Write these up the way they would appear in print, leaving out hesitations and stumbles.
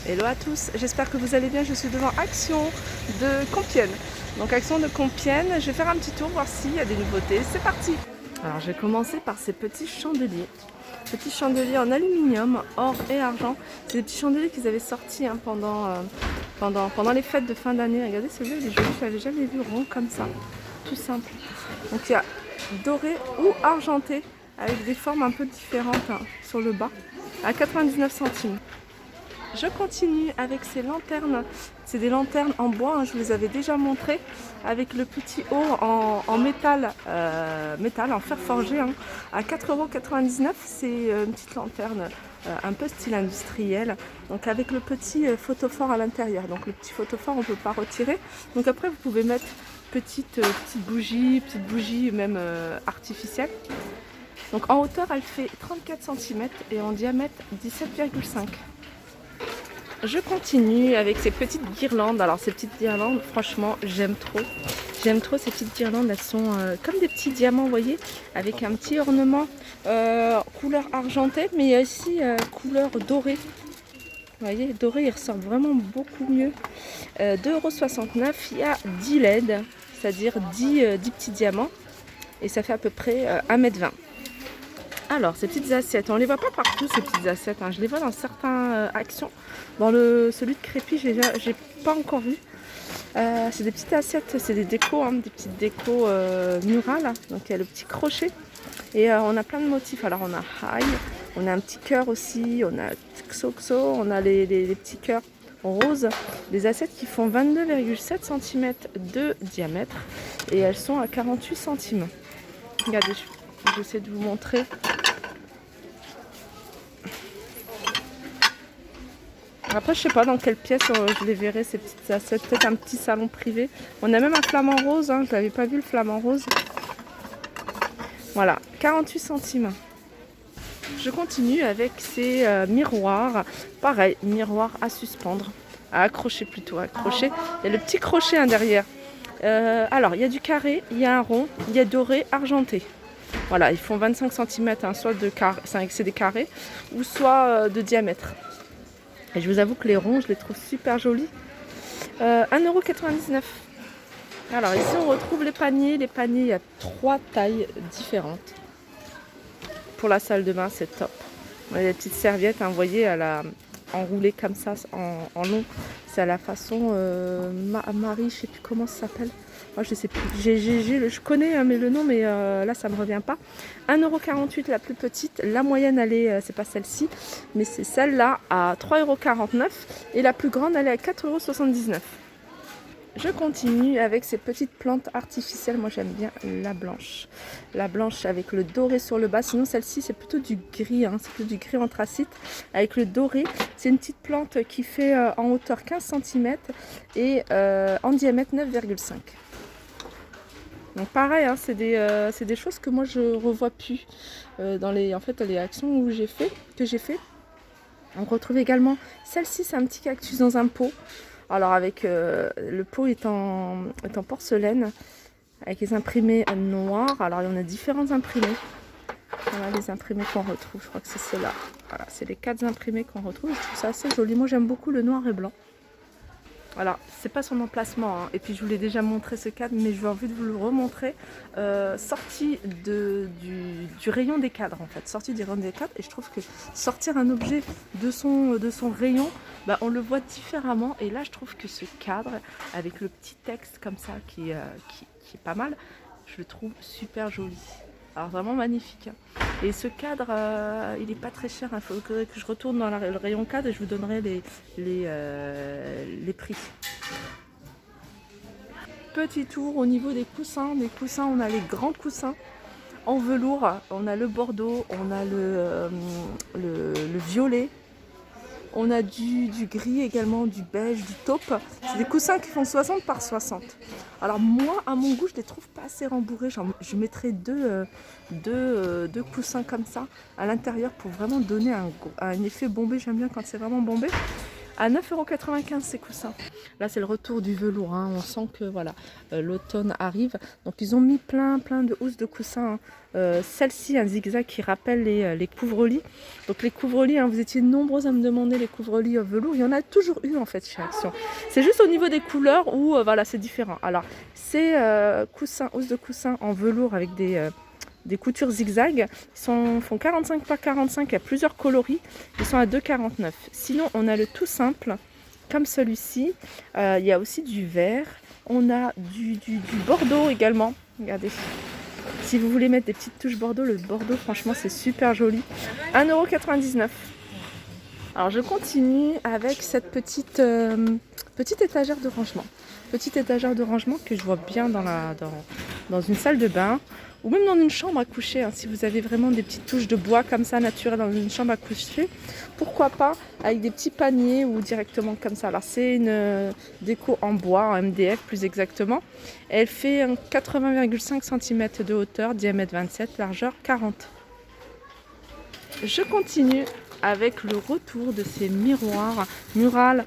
Hello à tous, j'espère que vous allez bien. Je suis devant Action de Compiègne. Donc Action de Compiègne, je vais faire un petit tour, voir s'il y a des nouveautés. C'est parti. Alors je vais commencer par ces petits chandeliers. Petits chandeliers en aluminium, or et argent. C'est des petits chandeliers qu'ils avaient sortis pendant les fêtes de fin d'année. Regardez celui-là, il est joli, je l'avais jamais vu rond comme ça. Tout simple. Donc il y a doré ou argenté avec des formes un peu différentes sur le bas à 99 centimes. Je continue avec ces lanternes. C'est des lanternes en bois, je vous les avais déjà montrées, avec le petit haut en métal, en fer forgé, à 4,99 €. C'est une petite lanterne un peu style industriel, donc avec le petit photophore à l'intérieur. Donc le petit photophore on ne peut pas retirer. Donc après vous pouvez mettre petite bougie même artificielle. Donc en hauteur elle fait 34 cm et en diamètre 17,5 cm. Je continue avec ces petites guirlandes. Alors ces petites guirlandes, franchement, j'aime trop. J'aime trop ces petites guirlandes. Elles sont comme des petits diamants, vous voyez, avec un petit ornement couleur argentée, mais il y a aussi couleur dorée. Vous voyez, doré, il ressort vraiment beaucoup mieux. 2,69 €. Il y a 10 LED, c'est-à-dire 10 petits diamants. Et ça fait à peu près 1,20 m. Alors, ces petites assiettes, on ne les voit pas partout, ces petites assiettes. Je les vois dans certaines actions. Dans celui de Crépy, j'ai pas encore vu. C'est des petites assiettes, c'est des décos, des petites décos murales. Donc, il y a le petit crochet. Et on a plein de motifs. Alors, on a Haï, on a un petit cœur aussi, on a Xoxo, on a les petits cœurs roses. Des assiettes qui font 22,7 cm de diamètre. Et elles sont à 48 centimes. Regardez, j'essaie de vous montrer. Après, je sais pas dans quelle pièce je les verrai, ces petites assiettes. Peut-être un petit salon privé. On a même un flamant rose. Je l'avais pas vu, le flamant rose. Voilà, 48 centimes. Je continue avec ces miroirs. Pareil, miroir à suspendre. À accrocher plutôt, à accrocher. Il y a le petit crochet derrière. Alors, il y a du carré, il y a un rond, il y a doré, argenté. Voilà, ils font 25 cm, soit de carré, c'est des carrés, ou soit de diamètre. Et je vous avoue que les ronds, je les trouve super jolis. 1,99 €. Alors ici, on retrouve les paniers. Les paniers, il y a 3 tailles différentes. Pour la salle de bain, c'est top. Il y a des petites serviettes, vous voyez, enroulées comme ça, en long. C'est à la façon Marie, je ne sais plus comment ça s'appelle. Moi, je sais plus. Je connais mais le nom, mais là, ça ne me revient pas. 1,48 € la plus petite. La moyenne, c'est pas celle-ci, mais c'est celle-là à 3,49 €. Et la plus grande, elle est à 4,79 €. Je continue avec ces petites plantes artificielles. Moi, j'aime bien la blanche. La blanche avec le doré sur le bas. Sinon, celle-ci, c'est plutôt du gris. C'est plutôt du gris anthracite avec le doré. C'est une petite plante qui fait en hauteur 15 cm et en diamètre 9,5 €. Donc pareil, c'est des choses que moi je revois plus dans les actions que j'ai fait. On retrouve également celle-ci, c'est un petit cactus dans un pot. Alors avec le pot est en porcelaine avec les imprimés noirs. Alors il y en a différents imprimés. Voilà les imprimés qu'on retrouve. Je crois que c'est ceux-là. Voilà, c'est les 4 imprimés qu'on retrouve. Je trouve ça assez joli. Moi j'aime beaucoup le noir et blanc. Voilà, c'est pas son emplacement, et puis je vous l'ai déjà montré ce cadre, mais je vais envie de vous le remontrer. Sorti du rayon des cadres en fait, sorti du rayon des cadres, et je trouve que sortir un objet de son rayon, on le voit différemment. Et là je trouve que ce cadre avec le petit texte comme ça qui est pas mal, je le trouve super joli. Alors vraiment magnifique. Et ce cadre, il n'est pas très cher. Il faudrait que je retourne dans le rayon cadre et je vous donnerai les prix. Petit tour au niveau des coussins. Les coussins, on a les grands coussins en velours. On a le bordeaux, on a le violet. On a du gris également, du beige, du taupe. C'est des coussins qui font 60 par 60. Alors moi, à mon goût, je les trouve pas assez rembourrés. Je mettrais deux coussins comme ça à l'intérieur pour vraiment donner un effet bombé. J'aime bien quand c'est vraiment bombé. à 9,95 € ces coussins. Là c'est le retour du velours, hein. On sent que voilà, l'automne arrive. Donc ils ont mis plein de housses de coussins, hein. Celle-ci, un zigzag qui rappelle les couvre-lits. Donc les couvre-lits, hein, vous étiez nombreux à me demander les couvre-lits velours. Il y en a toujours eu en fait chez Action. C'est juste au niveau des couleurs où voilà, c'est différent. Alors ces coussins, housses de coussins en velours avec des coutures zigzag, font 45 par 45, il y a plusieurs coloris, ils sont à 2,49 €. Sinon on a le tout simple, comme celui-ci, il y a aussi du vert, on a du bordeaux également, regardez. Si vous voulez mettre des petites touches bordeaux, le bordeaux franchement c'est super joli, 1,99 €. Alors je continue avec cette petite étagère de rangement. Petite étagère de rangement que je vois bien dans une salle de bain ou même dans une chambre à coucher, hein. Si vous avez vraiment des petites touches de bois comme ça naturelles dans une chambre à coucher, pourquoi pas avec des petits paniers ou directement comme ça. Alors c'est une déco en bois, en MDF plus exactement. Elle fait 80,5 cm de hauteur, diamètre 27, largeur 40. Je continue avec le retour de ces miroirs murales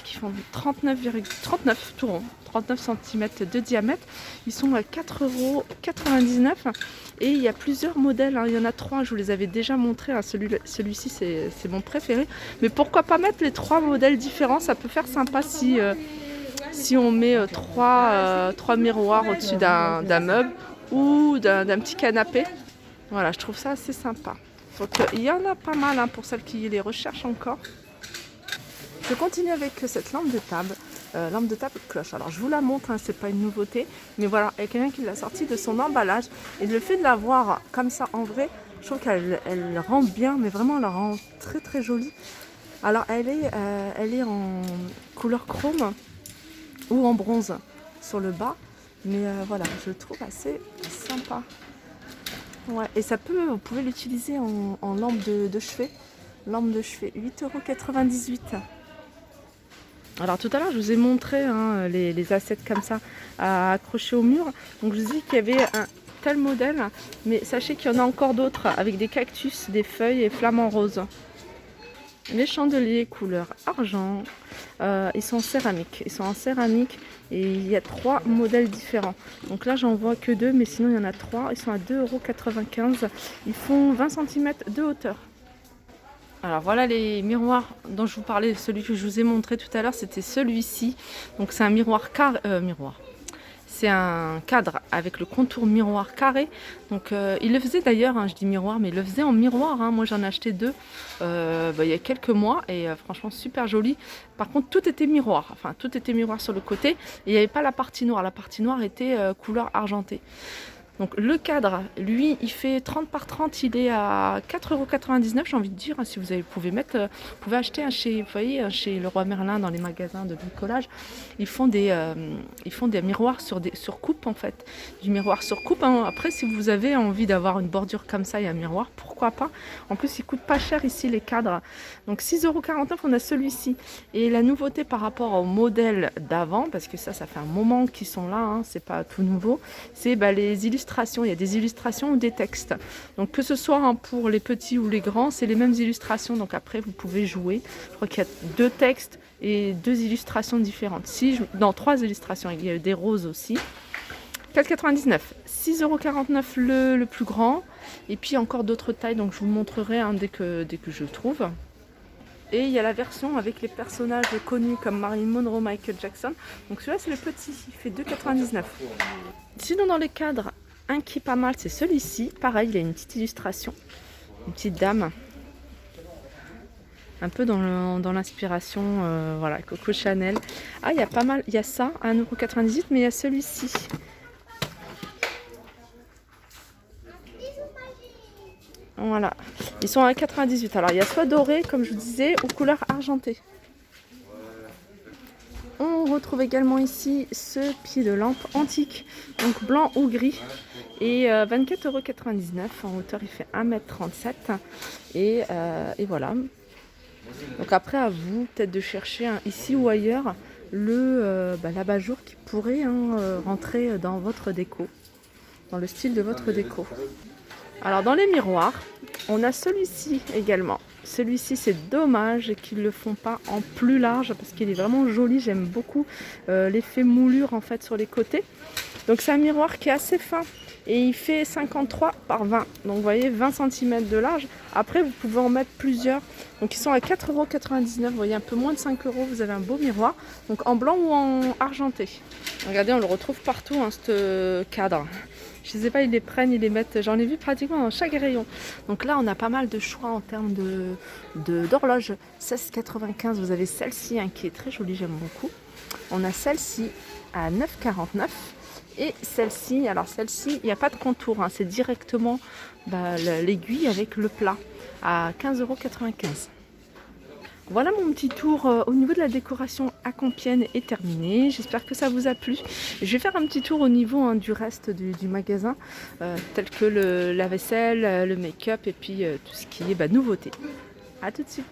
qui font 39 tout rond, 39 cm de diamètre. Ils sont à 4,99 € et il y a plusieurs modèles, hein. Il y en a 3, je vous les avais déjà montrés, hein. Celui-ci c'est mon préféré, mais pourquoi pas mettre les 3 modèles différents, ça peut faire sympa si on met 3 miroirs au-dessus d'un meuble ou d'un petit canapé. Voilà, je trouve ça assez sympa. Donc il y en a pas mal, hein, pour celles qui les recherchent encore. Je continue avec cette lampe de table cloche. Alors je vous la montre, hein, c'est pas une nouveauté, mais voilà, il y a quelqu'un qui l'a sortie de son emballage et le fait de la voir comme ça en vrai, je trouve qu'elle rend bien, mais vraiment elle la rend très jolie. Alors elle est en couleur chrome ou en bronze sur le bas, mais voilà, je le trouve assez sympa. Ouais, et vous pouvez l'utiliser en lampe de chevet. Lampe de chevet, 8,98 €. Alors tout à l'heure, je vous ai montré, hein, les assiettes comme ça à accrocher au mur. Donc je vous ai dit qu'il y avait un tel modèle, mais sachez qu'il y en a encore d'autres avec des cactus, des feuilles et flamants roses. Les chandeliers couleur argent, ils sont en céramique. Et il y a 3 modèles différents. Donc là j'en vois que 2, mais sinon il y en a 3. Ils sont à 2,95 €. Ils font 20 cm de hauteur. Alors voilà les miroirs dont je vous parlais, celui que je vous ai montré tout à l'heure, c'était celui-ci. Donc c'est un c'est un cadre avec le contour miroir carré. Donc il le faisait d'ailleurs, hein, je dis miroir, mais il le faisait en miroir, hein. Moi j'en ai acheté 2 il y a quelques mois et franchement super joli. Par contre tout était miroir, enfin tout était miroir sur le côté et il n'y avait pas la partie noire. La partie noire était couleur argentée. Donc le cadre, lui, il fait 30 par 30, il est à 4,99 €, j'ai envie de dire. Si vous pouvez acheter un chez Leroy Merlin dans les magasins de bricolage. Ils font des miroirs sur coupe en fait. Du miroir sur coupe, hein. Après, si vous avez envie d'avoir une bordure comme ça et un miroir, pourquoi pas. En plus, ils coûtent pas cher ici les cadres. Donc 6,49 €, on a celui-ci. Et la nouveauté par rapport au modèle d'avant, parce que ça fait un moment qu'ils sont là, hein, c'est pas tout nouveau, c'est les illustrations. Il y a des illustrations ou des textes. Donc que ce soit, hein, pour les petits ou les grands, c'est les mêmes illustrations. Donc après, vous pouvez jouer. Je crois qu'il y a 2 textes et 2 illustrations différentes. 3 illustrations. Il y a des roses aussi. 4,99 €. 6,49 € le plus grand. Et puis encore d'autres tailles. Donc je vous montrerai, hein, dès que je le trouve. Et il y a la version avec les personnages connus comme Marilyn Monroe, Michael Jackson. Donc celui-là c'est le petit, il fait 2,99 €. Sinon dans les cadres, un qui est pas mal, c'est celui-ci. Pareil, il a une petite illustration, une petite dame, un peu dans l'inspiration, voilà, Coco Chanel. Ah, il y a pas mal, il y a ça à 1,98 €, mais il y a celui-ci. Voilà, ils sont à 98. Alors il y a soit doré, comme je vous disais, ou couleur argentée. On retrouve également ici ce pied de lampe antique, donc blanc ou gris, et 24,99 €. En hauteur, il fait 1,37 m. Et voilà. Donc après, à vous peut-être de chercher, ici ou ailleurs, l'abat-jour qui pourrait, hein, rentrer dans votre déco, dans le style de votre déco. Alors dans les miroirs, on a celui-ci également. Celui-ci, c'est dommage qu'ils ne le font pas en plus large parce qu'il est vraiment joli. J'aime beaucoup l'effet moulure en fait sur les côtés. Donc c'est un miroir qui est assez fin et il fait 53 par 20. Donc vous voyez 20 cm de large. Après vous pouvez en mettre plusieurs. Donc ils sont à 4,99 €. Vous voyez un peu moins de 5 €. Vous avez un beau miroir. Donc en blanc ou en argenté. Regardez, on le retrouve partout hein, ce cadre. Je ne sais pas, ils les prennent, ils les mettent. J'en ai vu pratiquement dans chaque rayon. Donc là on a pas mal de choix en termes d'horloge. 16,95 €. Vous avez celle-ci hein, qui est très jolie, j'aime beaucoup. On a celle-ci à 9,49 €. Et celle-ci, alors celle-ci, il n'y a pas de contour, hein, c'est directement l'aiguille avec le plat à 15,95 €. Voilà, mon petit tour au niveau de la décoration à Compiègne est terminé. J'espère que ça vous a plu. Je vais faire un petit tour au niveau hein, du reste du magasin, tel que la vaisselle, le make-up et puis tout ce qui est nouveauté. A tout de suite.